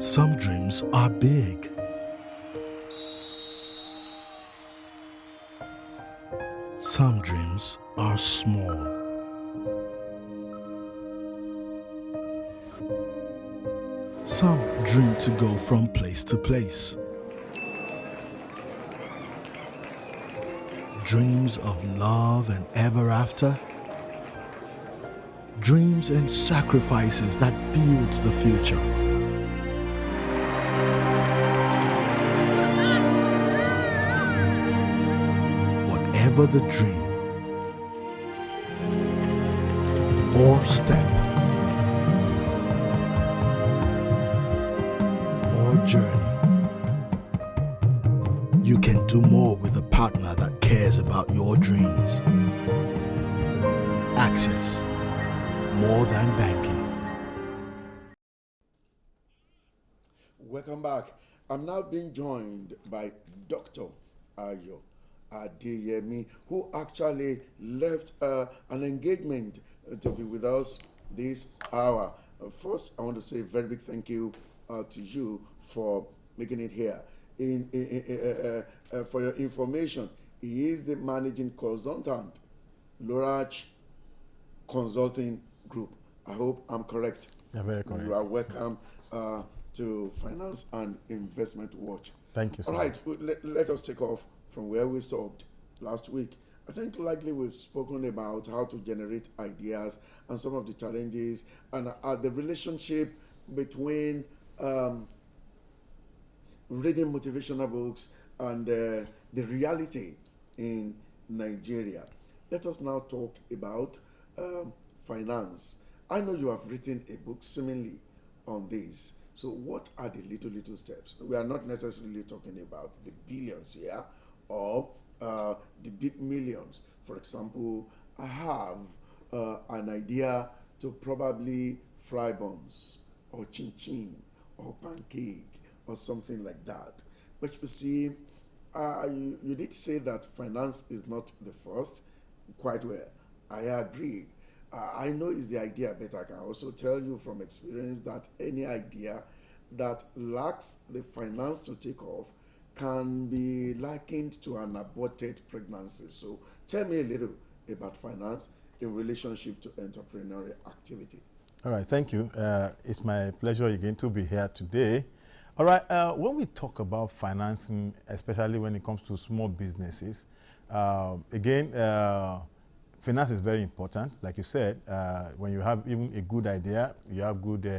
Some dreams are big. Some dreams are small. Some dream to go from place to place. Dreams of love and ever after. Dreams and sacrifices that builds the future. Whatever the dream or step or journey, you can do more with a partner that cares about your dreams. Access, more than banking. Welcome back. I'm now being joined by Dr. Ayo Adeyemi, who actually left an engagement to be with us this hour. First, I want to say a very big thank you to you for making it here. For your information, he is the managing consultant, Lorach Consulting Group. I hope I'm correct. Yeah, very correct. You are welcome to Finance and Investment Watch. Thank you, sir. All right, let us take off from where we stopped last week. I think likely we've spoken about how to generate ideas and some of the challenges and the relationship between reading motivational books and the reality in Nigeria. Let us now talk about finance. I know you have written a book seemingly on this. So what are the little steps? We are not necessarily talking about the billions here or the big millions. For example, I have an idea to probably fry buns or chin-chin or pancake or something like that. But you see, you did say that finance is not the first. Quite well. I agree. I know it's the idea, but I can also tell you from experience that any idea that lacks the finance to take off can be likened to an aborted pregnancy. So tell me a little about finance in relationship to entrepreneurial activities. All right, thank you. It's my pleasure again to be here today. All right, when we talk about financing, especially when it comes to small businesses, finance is very important. Like you said, when you have even a good idea, you have good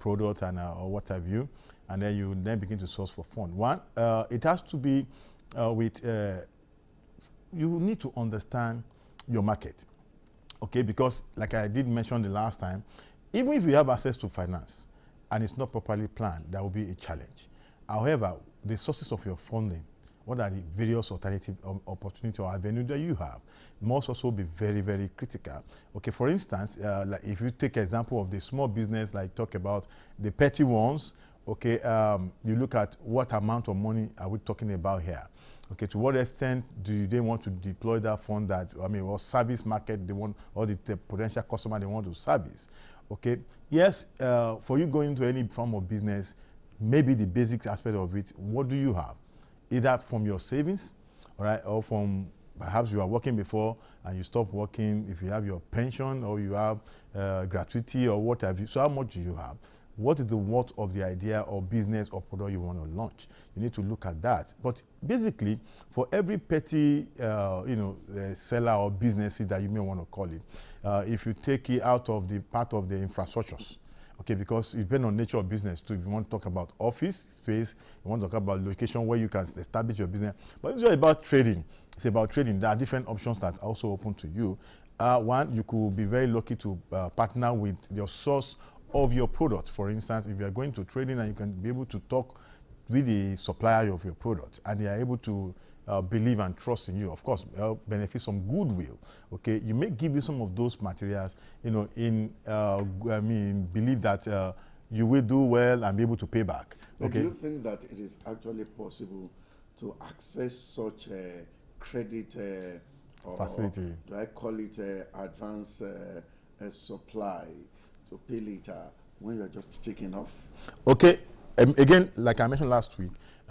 product and or what have you, and then you then begin to source for fund. One, it has to be you need to understand your market, okay? Because like I did mention the last time, even if you have access to finance and it's not properly planned, that will be a challenge. However, the sources of your funding, what are the various alternative opportunity or avenue that you have, must also be very, very critical. Okay, for instance, like if you take example of the small business, like talk about the petty ones, okay, you look at what amount of money are we talking about here? Okay, to what extent do they want to deploy that fund that, or service market they want, or the potential customer they want to service? Okay, yes, for you going into any form of business, maybe the basic aspect of it, what do you have? Either from your savings, all right, or from perhaps you are working before and you stop working, if you have your pension or you have gratuity or what have you. So how much do you have? What is the worth of the idea or business or product you want to launch? You need to look at that. But basically, for every petty, seller or businesses that you may want to call it, if you take it out of the part of the infrastructures, okay, because it depends on nature of business too. If you want to talk about office space, you want to talk about location where you can establish your business. But it's about trading. It's about trading. There are different options that are also open to you. One, you could be very lucky to partner with your source of your product. For instance, if you are going to trading and you can be able to talk with the supplier of your product and they are able to believe and trust in you, of course, benefit some goodwill. Okay, you may give you some of those materials, believe that you will do well and be able to pay back. But do you think that it is actually possible to access such a credit or facility? Do I call it advance supply to pay later when you're just taking off? Okay, again, like I mentioned last week,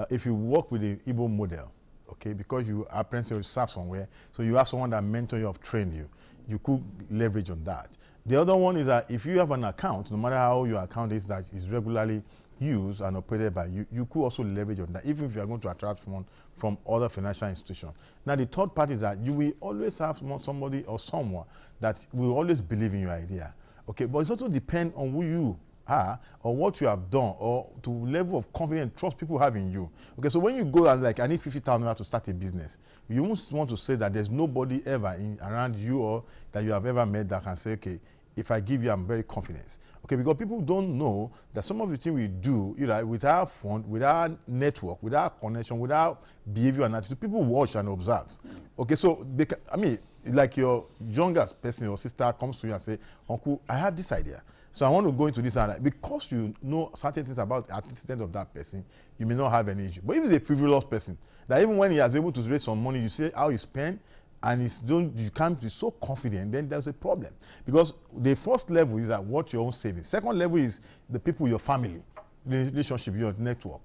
if you work with the Igbo model, okay, because you are apprentice or serve somewhere, so you have someone that mentor you or train you, you could leverage on that. The other one is that if you have an account, no matter how your account is that is regularly used and operated by you, you could also leverage on that, even if you are going to attract funds from other financial institutions. Now, the third part is that you will always have somebody or someone that will always believe in your idea. Okay, but it also depends on who you are or what you have done or to level of confidence and trust people have in you. Okay, so when you go and like, I need 50,000 to start a business, you won't want to say that there's nobody ever around you or that you have ever met that can say, okay, if I give you, I'm very confident. Okay, because people don't know that some of the things we do, you know, without fund, without network, without connection, without behavior and attitude, people watch and observe. Okay, so I mean, like your youngest person, your sister comes to you and say, Uncle, I have this idea. So I want to go into this, and because you know certain things about the antecedent of that person, you may not have any issue. But if it's a frivolous person, that even when he has been able to raise some money, you say how you spend, and you can't be so confident, then there's a problem. Because the first level is that what your own savings. Second level is the people, your family, relationship, your network.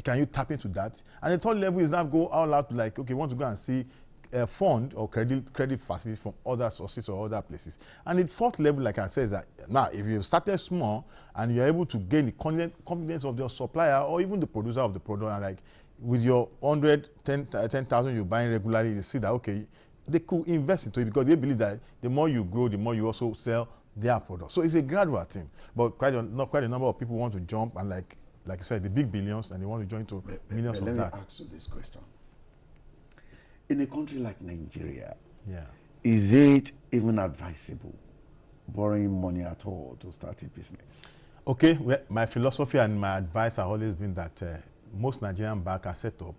Can you tap into that? And the third level is now go all out, like, okay, want to go and see a fund or credit facilities from other sources or other places. And the fourth level, like I said, is that now if you started small and you're able to gain the confidence of your supplier or even the producer of the product, and like with your 10,000 you're buying regularly, you see that, okay, they could invest into it because they believe that the more you grow, the more you also sell their product. So it's a gradual thing, but not quite a number of people want to jump and like you said, the big billions, and they want to join to millions of that. Let me ask you this question. In a country like Nigeria, yeah, is it even advisable borrowing money at all to start a business? Okay, well, my philosophy and my advice have always been that most Nigerian banks are set up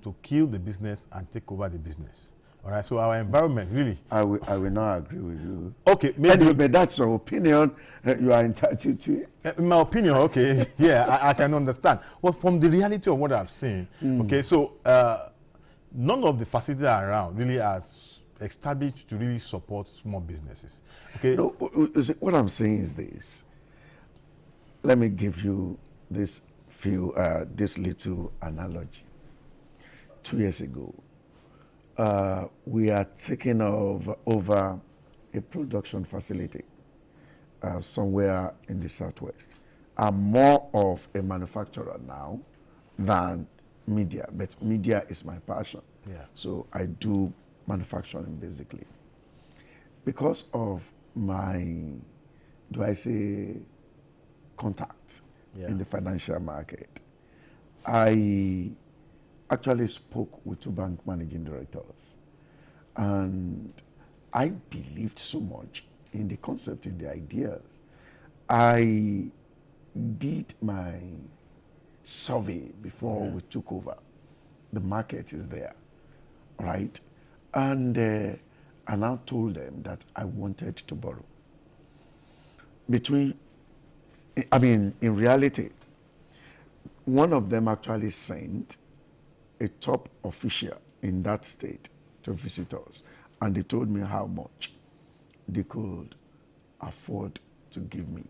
to kill the business and take over the business. All right, so our environment really. I will not agree with you. Okay, maybe. Anyway, but that's your opinion. You are entitled to it. In my opinion, okay, yeah, I can understand. Well, from the reality of what I've seen, okay, so none of the facilities around really are established to really support small businesses. Okay. No, what I'm saying is this. Let me give you this little analogy. 2 years ago, we are taking over a production facility somewhere in the southwest. I'm more of a manufacturer now than media, but media is my passion. Yeah. So I do manufacturing basically. Because of my, do I say, contacts in the financial market, I actually spoke with 2 bank managing directors, and I believed so much in the concept, in the ideas. I did my survey before we took over. The market is there, right? And I now told them that I wanted to borrow. In reality, one of them actually sent a top official in that state to visit us, and they told me how much they could afford to give me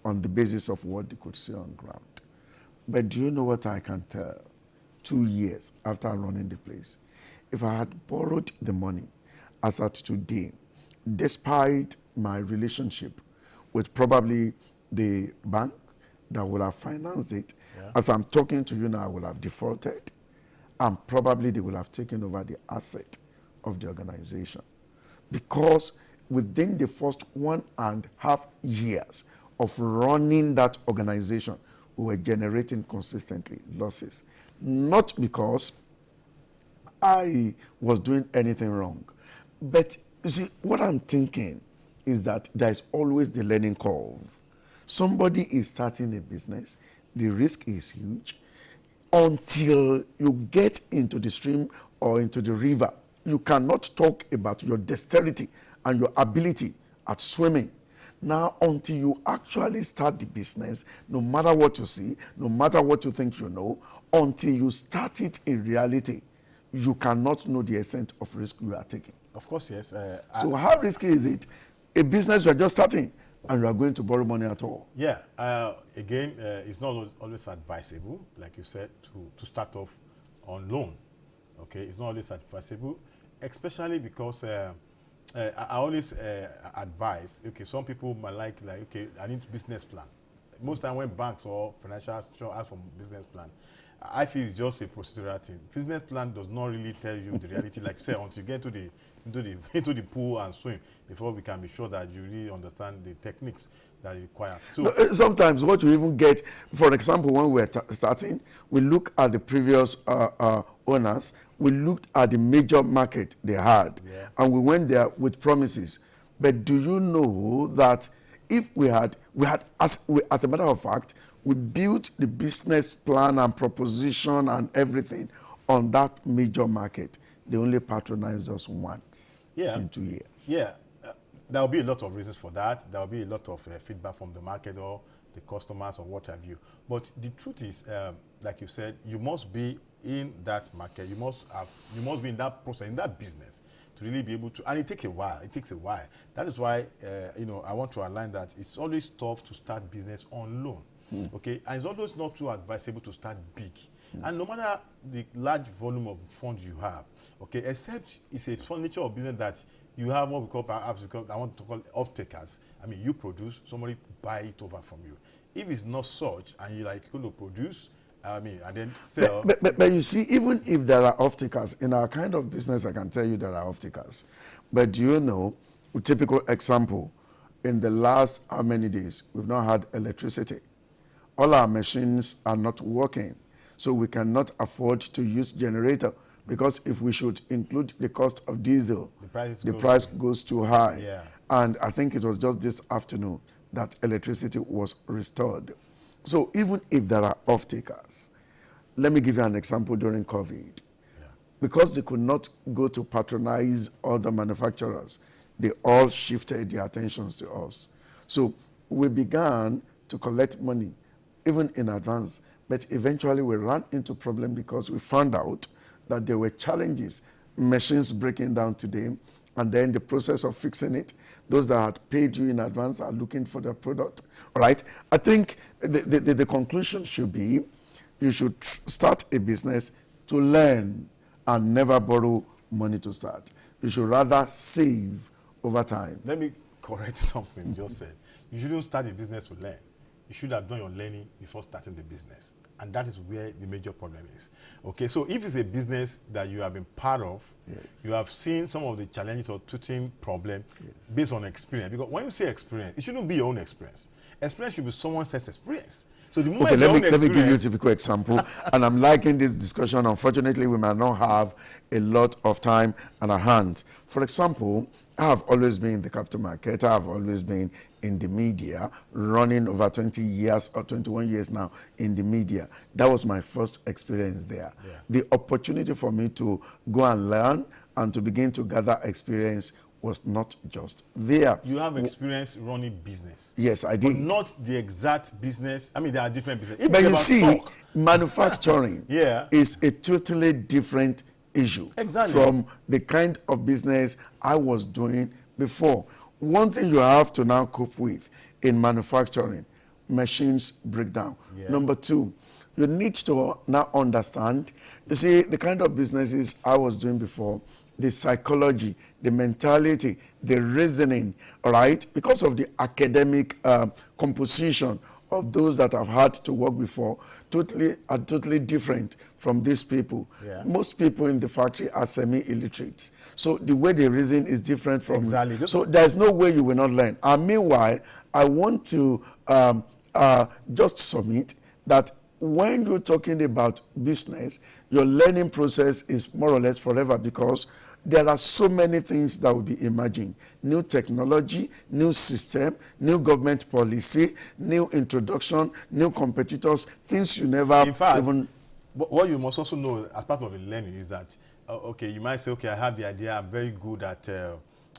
on the basis of what they could see on ground. But do you know what I can tell? 2 years after running the place, if I had borrowed the money as at today, despite my relationship with probably the bank that would have financed it, as I'm talking to you now, I would have defaulted, and probably they will have taken over the asset of the organization. Because within the first 1.5 years of running that organization, we were generating consistently losses. Not because I was doing anything wrong, but you see, what I'm thinking is that there's always the learning curve. Somebody is starting a business, the risk is huge. Until you get into the stream or into the river, you cannot talk about your dexterity and your ability at swimming. Now, until you actually start the business, no matter what you see, no matter what you think you know, until you start it in reality, you cannot know the extent of risk you are taking. Of course, yes. So how risky is it? A business you're just starting, and you are going to borrow money at all. Yeah, again, it's not always advisable, like you said, to start off on loan. Okay, it's not always advisable, especially because I always advise. Okay, some people might like, okay, I need a business plan. Most time when banks or financial institutions ask for business plan, I feel it's just a procedural thing. Business plan does not really tell you the reality, like you said, until you get into the pool and swim before we can be sure that you really understand the techniques that you require. So sometimes what you even get, for example, when we're starting, we look at the previous owners, we looked at the major market they had, and we went there with promises. But do you know that if we had as a matter of fact, we built the business plan and proposition and everything on that major market. They only patronized us once in 2 years. Yeah, there will be a lot of reasons for that. There will be a lot of feedback from the market or the customers or what have you. But the truth is, like you said, you must be in that market. You must be in that process, in that business, to really be able to. And it takes a while. It takes a while. That is why, I want to align that it's always tough to start business on loan. Okay, and it's always not too advisable to start big. And no matter the large volume of funds you have, okay, except it's a fun nature of business that you have what we call, perhaps I want to call off-takers. I mean, you produce, somebody buy it over from you. If it's not such, and you're going to produce, and then sell. But you see, even if there are off-takers, in our kind of business, I can tell you there are off-takers. But do you know, a typical example, in the last how many days, we've not had electricity. All our machines are not working, so we cannot afford to use generator, because if we should include the cost of diesel, the price goes too high. Yeah. And I think it was just this afternoon that electricity was restored. So even if there are off-takers, let me give you an example during COVID. Yeah. Because they could not go to patronize other manufacturers, they all shifted their attentions to us. So we began to collect money even in advance, but eventually we ran into problem because we found out that there were challenges, machines breaking down today, and then the process of fixing it. Those that had paid you in advance are looking for the product. All right. I think the conclusion should be you should start a business to learn and never borrow money to start. You should rather save over time. Let me correct something you just said. You shouldn't start a business to learn. You should have done your learning before starting the business. And that is where the major problem is. Okay, so if it's a business that you have been part of, you have seen some of the challenges or teething problem based on experience. Because when you say experience, it shouldn't be your own experience. Experience should be someone else's experience. So the moment let me give you a typical example. And I'm liking this discussion. Unfortunately, we might not have a lot of time on our hands. For example, I have always been in the capital market. I have always been in the media, running over 20 years or 21 years now in the media. That was my first experience there. Yeah. The opportunity for me to go and learn and to begin to gather experience was not just there. You have experience running business. Yes, I did. But not the exact business. I mean, there are different businesses. But you see, manufacturing Yeah. is a totally different issue from the kind of business I was doing before. One thing you have to now cope with in manufacturing, machines break down. Yeah. Number two, you need to now understand, you see, the kind of businesses I was doing before, the psychology, the mentality, the reasoning, all right? Because of the academic composition of those that have had to work before, are totally different from these people. Yeah. Most people in the factory are semi-illiterates. So the way they reason is different from... Exactly. So there's no way you will not learn. And meanwhile, I want to just submit that when you're talking about business, your learning process is more or less forever, because there are so many things that will be emerging. New technology, new system, new government policy, new introduction, new competitors, things you never In fact, even... What you must also know as part of the learning is that, okay, you might say, okay, I have the idea, I'm very good at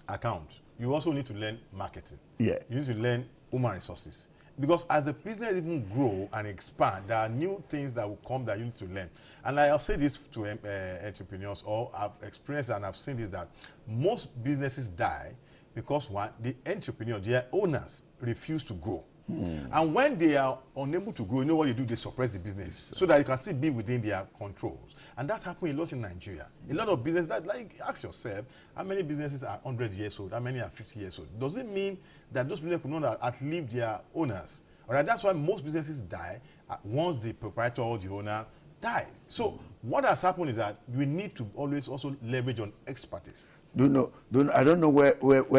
account. You also need to learn marketing. Yeah. You need to learn human resources. Because as the business even grow and expand, there are new things that will come that you need to learn. And I'll say this to entrepreneurs, or I've experienced and I've seen this, that most businesses die Because one, the entrepreneur, their owners refuse to grow. And when they are unable to grow, you know what they do? They suppress the business so that it can still be within their controls. And that's happening a lot in Nigeria. A lot of businesses, ask yourself, how many businesses are 100 years old? How many are 50 years old? Does it mean that those businesses could not outlive their owners? All right, that's why most businesses die once the proprietor or the owner died. So what has happened is that we need to always also leverage on expertise. I don't know where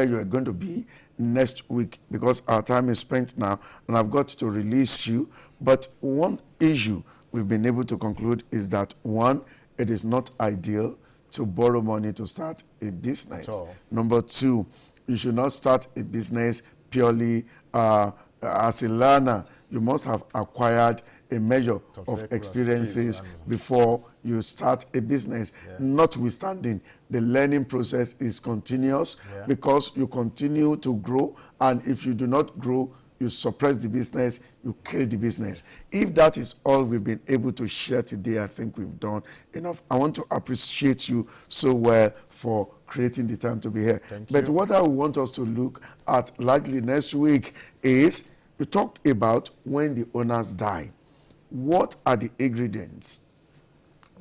you are going to be next week because our time is spent now and I've got to release you. But one issue we've been able to conclude is that, one, it is not ideal to borrow money to start a business. Number two, you should not start a business purely as a learner. You must have acquired a measure of experiences before you start a business. Notwithstanding, the learning process is continuous because you continue to grow, and if you do not grow, you suppress the business, you kill the business. If that is all we've been able to share today, I think we've done enough. I want to appreciate you so well for creating the time to be here. But what I want us to look at likely next week is, you talked about when the owners die. What are the ingredients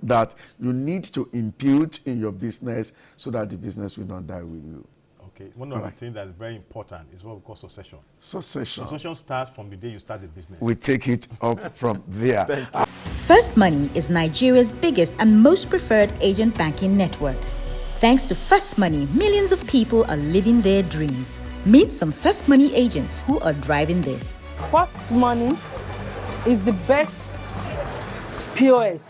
that you need to impute in your business so that the business will not die with you? Okay, one of the things that's very important is what we call succession. Succession. Succession starts from the day you start the business. We take it up from there. First Money is Nigeria's biggest and most preferred agent banking network. Thanks to First Money, millions of people are living their dreams. Meet some First Money agents who are driving this. First Money is the best POS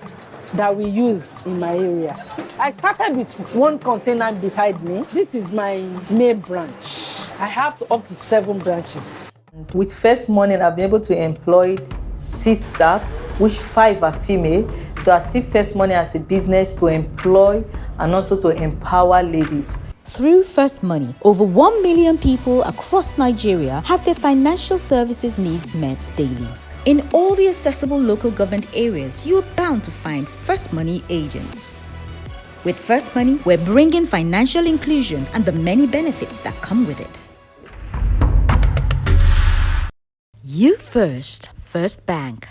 that we use in my area. I started with one container beside me. This is my main branch. I have up to 7 branches. With First Money, I've been able to employ 6 staffs, which 5 are female. So I see First Money as a business to employ and also to empower ladies. Through First Money, over 1 million people across Nigeria have their financial services needs met daily. In all the accessible local government areas, you are bound to find First Money agents. With First Money, we're bringing financial inclusion and the many benefits that come with it. You first, First Bank.